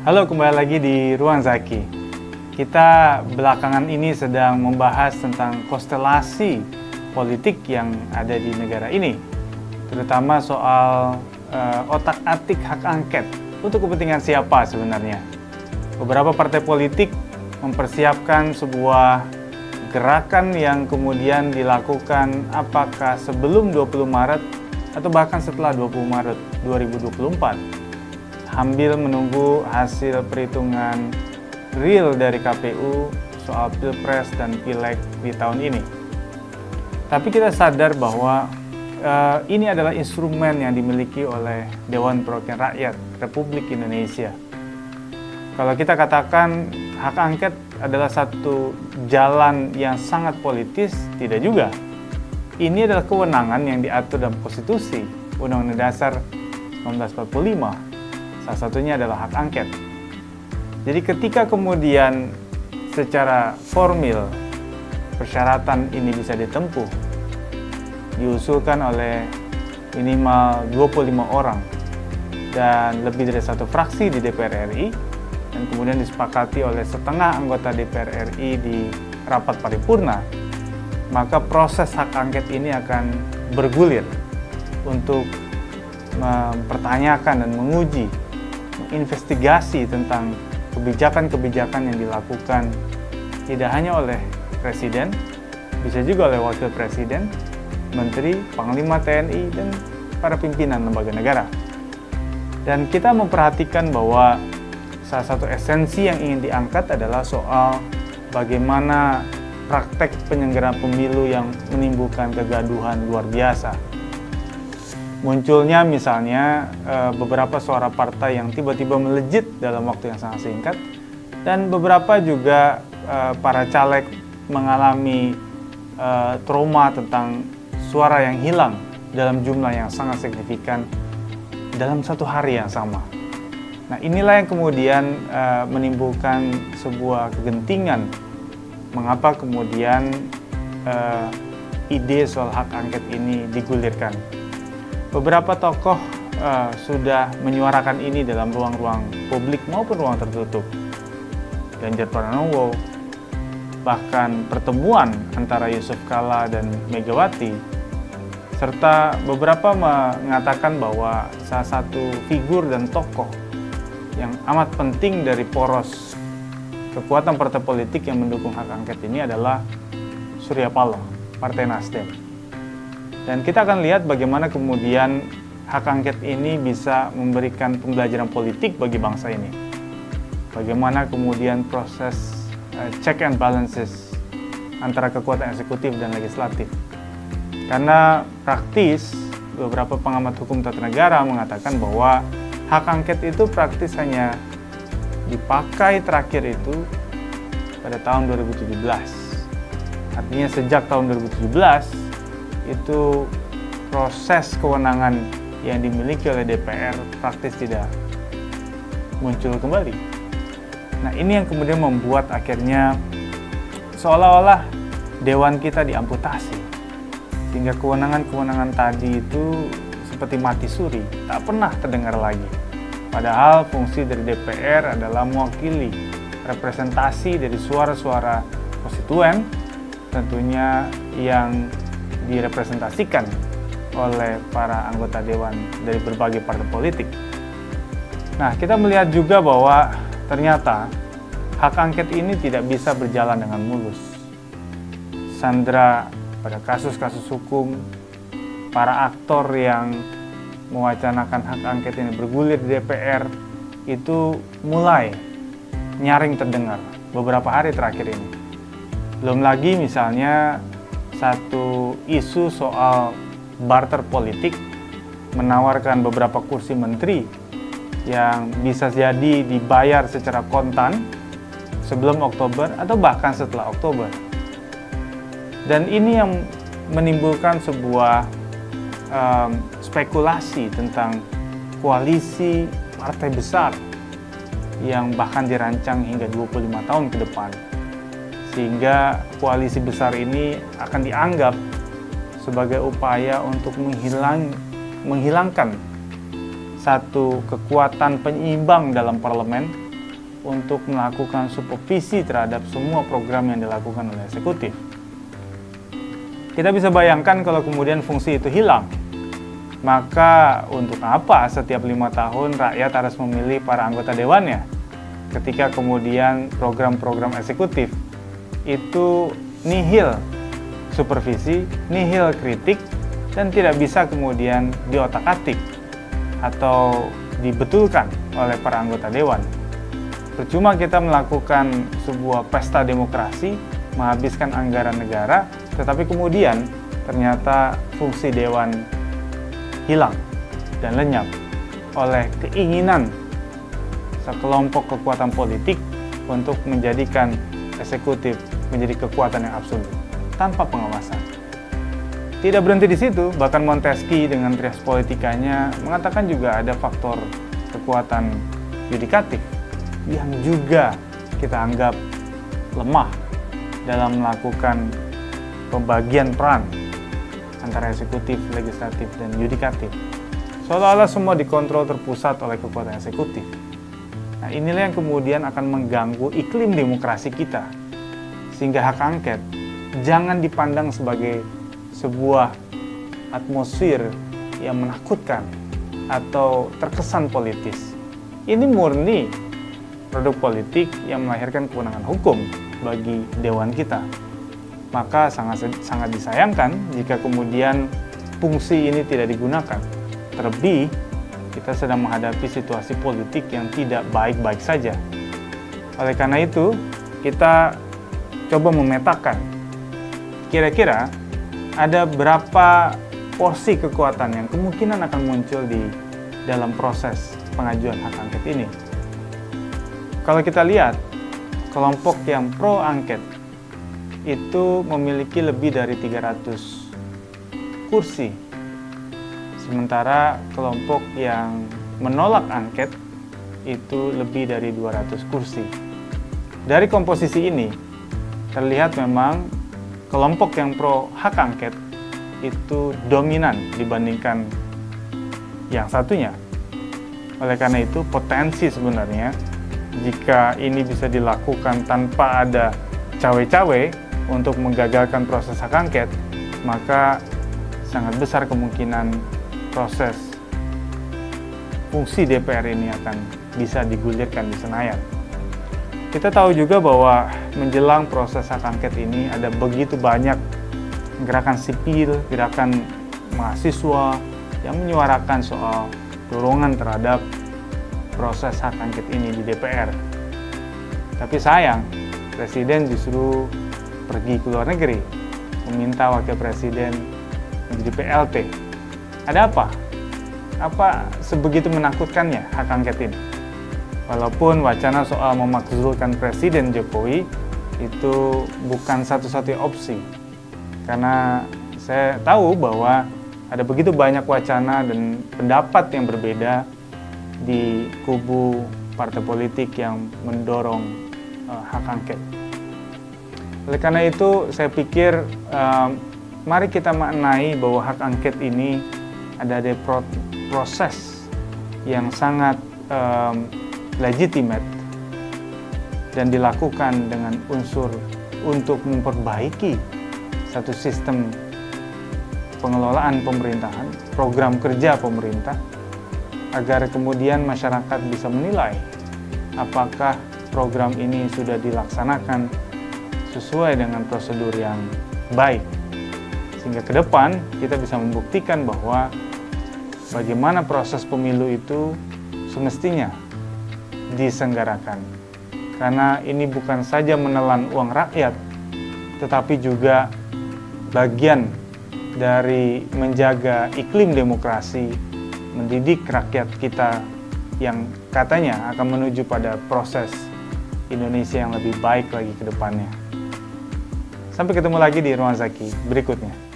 Halo, kembali lagi di Ruang Zaki. Kita belakangan ini sedang membahas tentang konstelasi politik yang ada di negara ini, terutama soal otak-atik hak angket untuk kepentingan siapa sebenarnya. Beberapa partai politik mempersiapkan sebuah gerakan yang kemudian dilakukan apakah sebelum 20 Maret atau bahkan setelah 20 Maret 2024. Sambil menunggu hasil perhitungan real dari KPU soal Pilpres dan Pileg di tahun ini. Tapi kita sadar bahwa ini adalah instrumen yang dimiliki oleh Dewan Perwakilan Rakyat Republik Indonesia. Kalau kita katakan hak angket adalah satu jalan yang sangat politis, tidak juga. Ini adalah kewenangan yang diatur dalam konstitusi Undang-Undang Dasar 1945. Salah satunya adalah hak angket. Jadi ketika kemudian secara formil persyaratan ini bisa ditempuh, diusulkan oleh minimal 25 orang dan lebih dari satu fraksi di DPR RI, dan kemudian disepakati oleh setengah anggota DPR RI di rapat paripurna, maka proses hak angket ini akan bergulir untuk mempertanyakan dan menguji, investigasi tentang kebijakan-kebijakan yang dilakukan tidak hanya oleh Presiden, bisa juga oleh Wakil Presiden, Menteri, Panglima TNI, dan para pimpinan lembaga negara. Dan kita memperhatikan bahwa salah satu esensi yang ingin diangkat adalah soal bagaimana praktek penyelenggaraan pemilu yang menimbulkan kegaduhan luar biasa. Munculnya misalnya beberapa suara partai yang tiba-tiba melejit dalam waktu yang sangat singkat, dan beberapa juga para caleg mengalami trauma tentang suara yang hilang dalam jumlah yang sangat signifikan dalam satu hari yang sama. Nah, inilah yang kemudian menimbulkan sebuah kegentingan mengapa kemudian ide soal hak angket ini digulirkan. Beberapa tokoh sudah menyuarakan ini dalam ruang-ruang publik maupun ruang tertutup. Ganjar Pranowo, bahkan pertemuan antara Yusuf Kalla dan Megawati, serta beberapa mengatakan bahwa salah satu figur dan tokoh yang amat penting dari poros kekuatan partai politik yang mendukung hak angket ini adalah Surya Paloh, Partai Nasdem. Dan kita akan lihat bagaimana kemudian hak angket ini bisa memberikan pembelajaran politik bagi bangsa ini. Bagaimana kemudian proses check and balances antara kekuatan eksekutif dan legislatif. Karena praktis, beberapa pengamat hukum tata negara mengatakan bahwa hak angket itu praktis hanya dipakai terakhir itu pada tahun 2017. Artinya sejak tahun 2017, itu proses kewenangan yang dimiliki oleh DPR praktis tidak muncul kembali. Nah, ini yang kemudian membuat akhirnya seolah-olah dewan kita diamputasi, sehingga kewenangan-kewenangan tadi itu seperti mati suri, tak pernah terdengar lagi. Padahal fungsi dari DPR adalah mewakili representasi dari suara-suara konstituen, tentunya yang direpresentasikan oleh para anggota dewan dari berbagai partai politik. Nah, kita melihat juga bahwa ternyata hak angket ini tidak bisa berjalan dengan mulus. Sandra pada kasus-kasus hukum, para aktor yang mewacanakan hak angket ini bergulir di DPR itu mulai nyaring terdengar beberapa hari terakhir ini. Belum lagi misalnya satu isu soal barter politik, menawarkan beberapa kursi menteri yang bisa jadi dibayar secara kontan sebelum Oktober atau bahkan setelah Oktober. Dan ini yang menimbulkan sebuah spekulasi tentang koalisi partai besar yang bahkan dirancang hingga 25 tahun ke depan. Sehingga koalisi besar ini akan dianggap sebagai upaya untuk menghilangkan satu kekuatan penyeimbang dalam parlemen untuk melakukan supervisi terhadap semua program yang dilakukan oleh eksekutif. Kita bisa bayangkan kalau kemudian fungsi itu hilang, maka untuk apa setiap 5 tahun rakyat harus memilih para anggota dewannya ketika kemudian program-program eksekutif itu nihil supervisi, nihil kritik, dan tidak bisa kemudian diotak-atik atau dibetulkan oleh para anggota dewan. Percuma kita melakukan sebuah pesta demokrasi, menghabiskan anggaran negara, tetapi kemudian ternyata fungsi dewan hilang dan lenyap oleh keinginan sekelompok kekuatan politik untuk menjadikan eksekutif menjadi kekuatan yang absolut tanpa pengawasan. Tidak berhenti di situ, bahkan Montesquieu dengan trias politikanya mengatakan juga ada faktor kekuatan yudikatif yang juga kita anggap lemah dalam melakukan pembagian peran antara eksekutif, legislatif, dan yudikatif. Seolah-olah semua dikontrol terpusat oleh kekuatan eksekutif. Nah, inilah yang kemudian akan mengganggu iklim demokrasi kita. Sehingga hak angket jangan dipandang sebagai sebuah atmosfer yang menakutkan atau terkesan politis. Ini murni produk politik yang melahirkan kewenangan hukum bagi dewan kita. Maka sangat disayangkan jika kemudian fungsi ini tidak digunakan. Terlebih, kita sedang menghadapi situasi politik yang tidak baik-baik saja. Oleh karena itu, kita coba memetakan kira-kira ada berapa porsi kekuatan yang kemungkinan akan muncul di dalam proses pengajuan hak angket ini. Kalau kita lihat, kelompok yang pro angket itu memiliki lebih dari 300 kursi. Sementara kelompok yang menolak angket itu lebih dari 200 kursi. Dari komposisi ini, terlihat memang kelompok yang pro hak angket itu dominan dibandingkan yang satunya. Oleh karena itu, potensi sebenarnya jika ini bisa dilakukan tanpa ada cawe-cawe untuk menggagalkan proses hak angket, maka sangat besar kemungkinan proses fungsi DPR ini akan bisa digulirkan di Senayan. Kita tahu juga bahwa menjelang proses hak angket ini ada begitu banyak gerakan sipil, gerakan mahasiswa yang menyuarakan soal dorongan terhadap proses hak angket ini di DPR. Tapi sayang, Presiden justru pergi ke luar negeri, meminta Wakil Presiden menjadi PLT. Ada apa? Apa sebegitu menakutkannya hak angket ini? Walaupun wacana soal memakzulkan Presiden Jokowi itu bukan satu-satunya opsi. Karena saya tahu bahwa ada begitu banyak wacana dan pendapat yang berbeda di kubu partai politik yang mendorong hak angket. Oleh karena itu, saya pikir mari kita maknai bahwa hak angket ini ada proses yang sangat legitimate dan dilakukan dengan unsur untuk memperbaiki satu sistem pengelolaan pemerintahan, program kerja pemerintah, agar kemudian masyarakat bisa menilai apakah program ini sudah dilaksanakan sesuai dengan prosedur yang baik. Sehingga ke depan kita bisa membuktikan bahwa bagaimana proses pemilu itu semestinya diselenggarakan. Karena ini bukan saja menelan uang rakyat, tetapi juga bagian dari menjaga iklim demokrasi, mendidik rakyat kita yang katanya akan menuju pada proses Indonesia yang lebih baik lagi ke depannya. Sampai ketemu lagi di Ruang Zaki berikutnya.